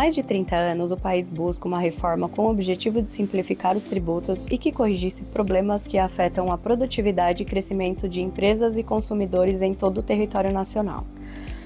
mais de 30 anos, o país busca uma reforma com o objetivo de simplificar os tributos e que corrigisse problemas que afetam a produtividade e crescimento de empresas e consumidores em todo o território nacional.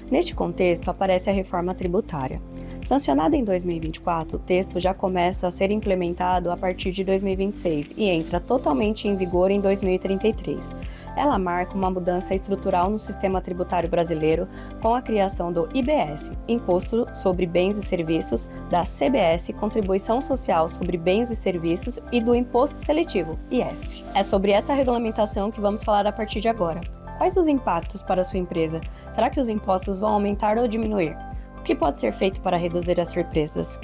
Neste contexto, aparece a reforma tributária. Sancionada em 2024, o texto já começa a ser implementado a partir de 2026 e entra totalmente em vigor em 2033. Ela marca uma mudança estrutural no sistema tributário brasileiro com a criação do IBS, Imposto sobre Bens e Serviços, da CBS, Contribuição Social sobre Bens e Serviços, e do Imposto Seletivo, IS. É sobre essa regulamentação que vamos falar a partir de agora. Quais os impactos para a sua empresa? Será que os impostos vão aumentar ou diminuir? O que pode ser feito para reduzir as surpresas?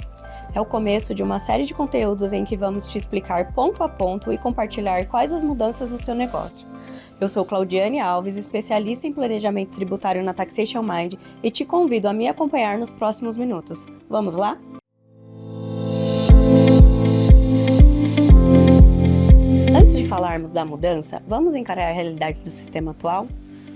É o começo de uma série de conteúdos em que vamos te explicar ponto a ponto e compartilhar quais as mudanças no seu negócio. Eu sou Claudiane Alves, especialista em planejamento tributário na Taxation Mind, e te convido a me acompanhar nos próximos minutos. Vamos lá? Antes de falarmos da mudança, vamos encarar a realidade do sistema atual?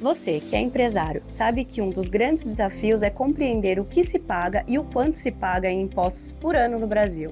Você, que é empresário, sabe que um dos grandes desafios é compreender o que se paga e o quanto se paga em impostos por ano no Brasil.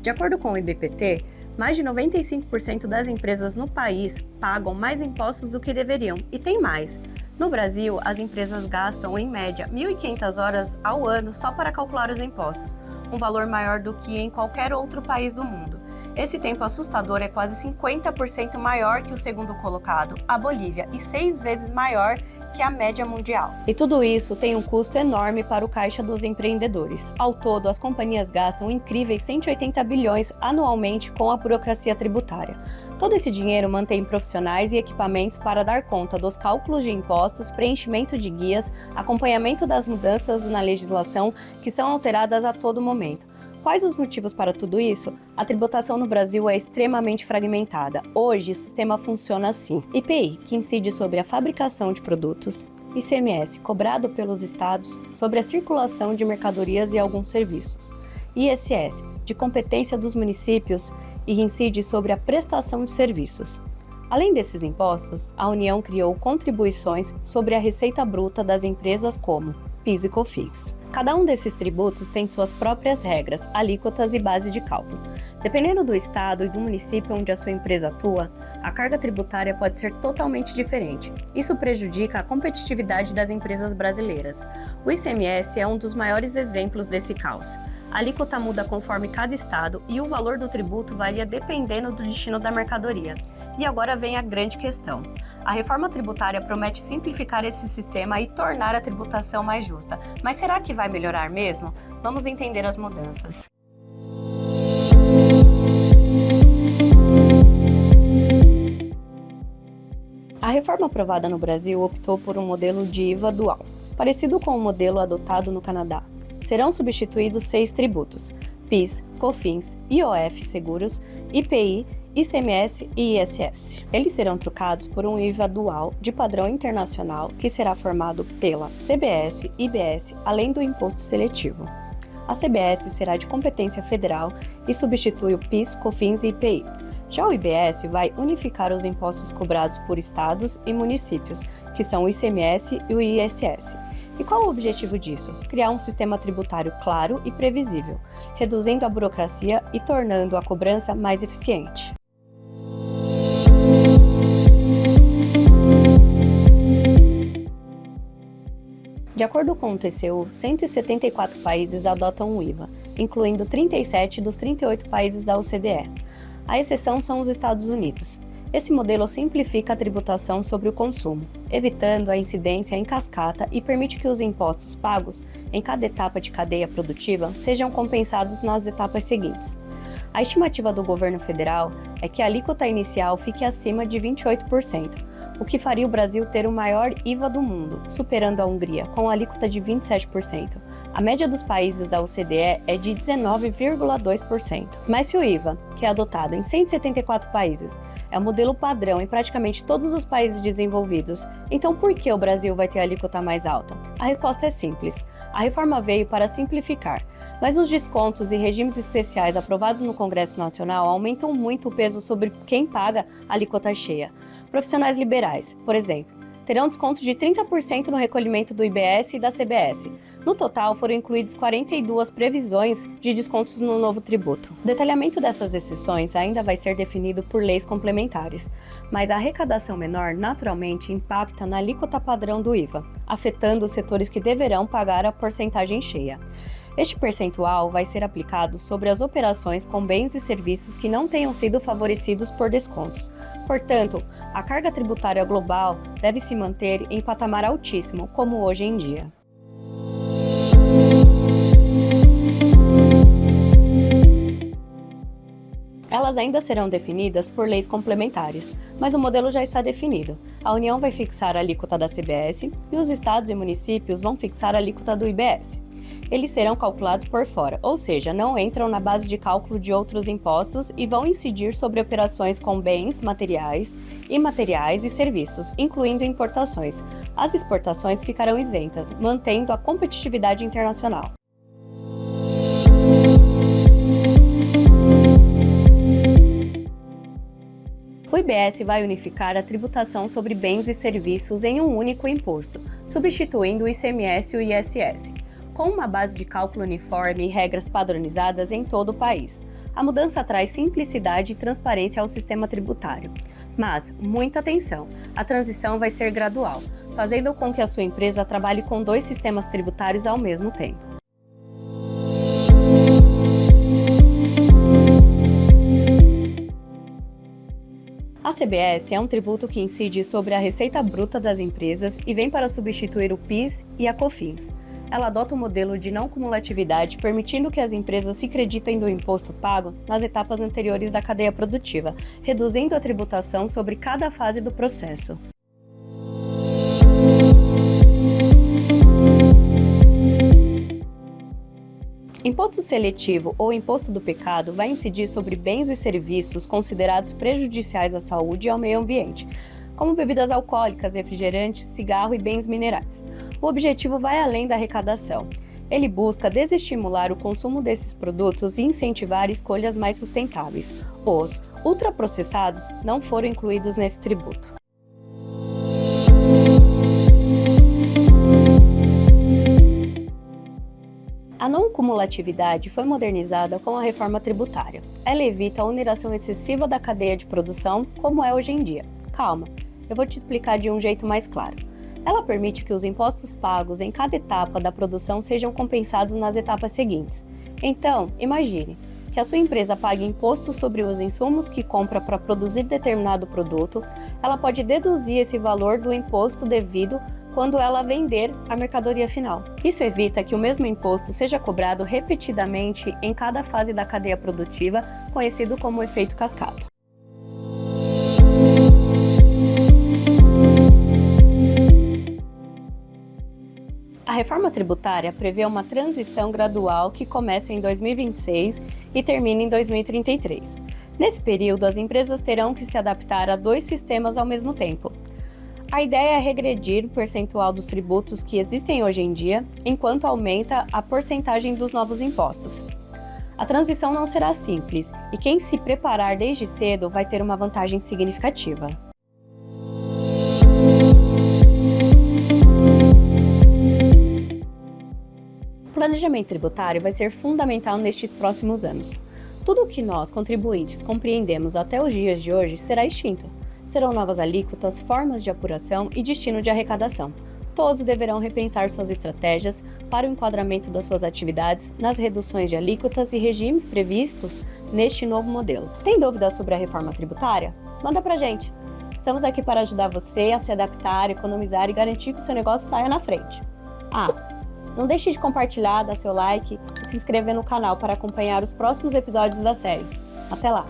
De acordo com o IBPT, mais de 95% das empresas no país pagam mais impostos do que deveriam, e tem mais. No Brasil, as empresas gastam, em média, 1.500 horas ao ano só para calcular os impostos, um valor maior do que em qualquer outro país do mundo. Esse tempo assustador é quase 50% maior que o segundo colocado, a Bolívia, e 6 vezes maior que a média mundial. E tudo isso tem um custo enorme para o caixa dos empreendedores. Ao todo, as companhias gastam incríveis 180 bilhões anualmente com a burocracia tributária. Todo esse dinheiro mantém profissionais e equipamentos para dar conta dos cálculos de impostos, preenchimento de guias, acompanhamento das mudanças na legislação que são alteradas a todo momento. Quais os motivos para tudo isso? A tributação no Brasil é extremamente fragmentada. Hoje, o sistema funciona assim: IPI, que incide sobre a fabricação de produtos; ICMS, cobrado pelos estados sobre a circulação de mercadorias e alguns serviços; ISS, de competência dos municípios e incide sobre a prestação de serviços. Além desses impostos, a União criou contribuições sobre a receita bruta das empresas como PIS e COFINS. Cada um desses tributos tem suas próprias regras, alíquotas e base de cálculo. Dependendo do estado e do município onde a sua empresa atua, a carga tributária pode ser totalmente diferente. Isso prejudica a competitividade das empresas brasileiras. O ICMS é um dos maiores exemplos desse caos. A alíquota muda conforme cada estado e o valor do tributo varia dependendo do destino da mercadoria. E agora vem a grande questão. A reforma tributária promete simplificar esse sistema e tornar a tributação mais justa. Mas será que vai melhorar mesmo? Vamos entender as mudanças. A reforma aprovada no Brasil optou por um modelo de IVA dual, parecido com o modelo adotado no Canadá. Serão substituídos 6 tributos: PIS, COFINS, IOF Seguros, IPI, ICMS e ISS. Eles serão trocados por um IVA dual de padrão internacional que será formado pela CBS, IBS, além do Imposto Seletivo. A CBS será de competência federal e substitui o PIS, COFINS e IPI. Já o IBS vai unificar os impostos cobrados por estados e municípios, que são o ICMS e o ISS. E qual o objetivo disso? Criar um sistema tributário claro e previsível, reduzindo a burocracia e tornando a cobrança mais eficiente. De acordo com o TCU, 174 países adotam o IVA, incluindo 37 dos 38 países da OCDE. A exceção são os Estados Unidos. Esse modelo simplifica a tributação sobre o consumo, evitando a incidência em cascata e permite que os impostos pagos em cada etapa de cadeia produtiva sejam compensados nas etapas seguintes. A estimativa do governo federal é que a alíquota inicial fique acima de 28%, o que faria o Brasil ter o maior IVA do mundo, superando a Hungria, com alíquota de 27%. A média dos países da OCDE é de 19,2%. Mas se o IVA, que é adotado em 174 países, é o modelo padrão em praticamente todos os países desenvolvidos, então por que o Brasil vai ter a alíquota mais alta? A resposta é simples. A reforma veio para simplificar, mas os descontos e regimes especiais aprovados no Congresso Nacional aumentam muito o peso sobre quem paga a alíquota cheia. Profissionais liberais, por exemplo, terão desconto de 30% no recolhimento do IBS e da CBS. No total, foram incluídos 42 previsões de descontos no novo tributo. O detalhamento dessas exceções ainda vai ser definido por leis complementares, mas a arrecadação menor naturalmente impacta na alíquota padrão do IVA, afetando os setores que deverão pagar a porcentagem cheia. Este percentual vai ser aplicado sobre as operações com bens e serviços que não tenham sido favorecidos por descontos. Portanto, a carga tributária global deve se manter em patamar altíssimo, como hoje em dia. Elas ainda serão definidas por leis complementares, mas o modelo já está definido. A União vai fixar a alíquota da CBS e os estados e municípios vão fixar a alíquota do IBS. Eles serão calculados por fora, ou seja, não entram na base de cálculo de outros impostos e vão incidir sobre operações com bens, materiais, imateriais e serviços, incluindo importações. As exportações ficarão isentas, mantendo a competitividade internacional. O IBS vai unificar a tributação sobre bens e serviços em um único imposto, substituindo o ICMS e o ISS, com uma base de cálculo uniforme e regras padronizadas em todo o país. A mudança traz simplicidade e transparência ao sistema tributário. Mas, muita atenção, a transição vai ser gradual, fazendo com que a sua empresa trabalhe com 2 sistemas tributários ao mesmo tempo. A CBS é um tributo que incide sobre a receita bruta das empresas e vem para substituir o PIS e a COFINS. Ela adota um modelo de não cumulatividade, permitindo que as empresas se creditem do imposto pago nas etapas anteriores da cadeia produtiva, reduzindo a tributação sobre cada fase do processo. Imposto seletivo ou imposto do pecado vai incidir sobre bens e serviços considerados prejudiciais à saúde e ao meio ambiente, como bebidas alcoólicas, refrigerantes, cigarro e bens minerais. O objetivo vai além da arrecadação. Ele busca desestimular o consumo desses produtos e incentivar escolhas mais sustentáveis. Os ultraprocessados não foram incluídos nesse tributo. A não cumulatividade foi modernizada com a reforma tributária. Ela evita a oneração excessiva da cadeia de produção, como é hoje em dia. Calma, eu vou te explicar de um jeito mais claro. Ela permite que os impostos pagos em cada etapa da produção sejam compensados nas etapas seguintes. Então, imagine que a sua empresa pague imposto sobre os insumos que compra para produzir determinado produto. Ela pode deduzir esse valor do imposto devido quando ela vender a mercadoria final. Isso evita que o mesmo imposto seja cobrado repetidamente em cada fase da cadeia produtiva, conhecido como efeito cascata. A reforma tributária prevê uma transição gradual que começa em 2026 e termina em 2033. Nesse período, as empresas terão que se adaptar a 2 sistemas ao mesmo tempo. A ideia é regredir o percentual dos tributos que existem hoje em dia, enquanto aumenta a porcentagem dos novos impostos. A transição não será simples, e quem se preparar desde cedo vai ter uma vantagem significativa. O planejamento tributário vai ser fundamental nestes próximos anos. Tudo o que nós, contribuintes, compreendemos até os dias de hoje será extinto. Serão novas alíquotas, formas de apuração e destino de arrecadação. Todos deverão repensar suas estratégias para o enquadramento das suas atividades nas reduções de alíquotas e regimes previstos neste novo modelo. Tem dúvidas sobre a reforma tributária? Manda pra gente! Estamos aqui para ajudar você a se adaptar, economizar e garantir que o seu negócio saia na frente. Não deixe de compartilhar, dar seu like e se inscrever no canal para acompanhar os próximos episódios da série. Até lá!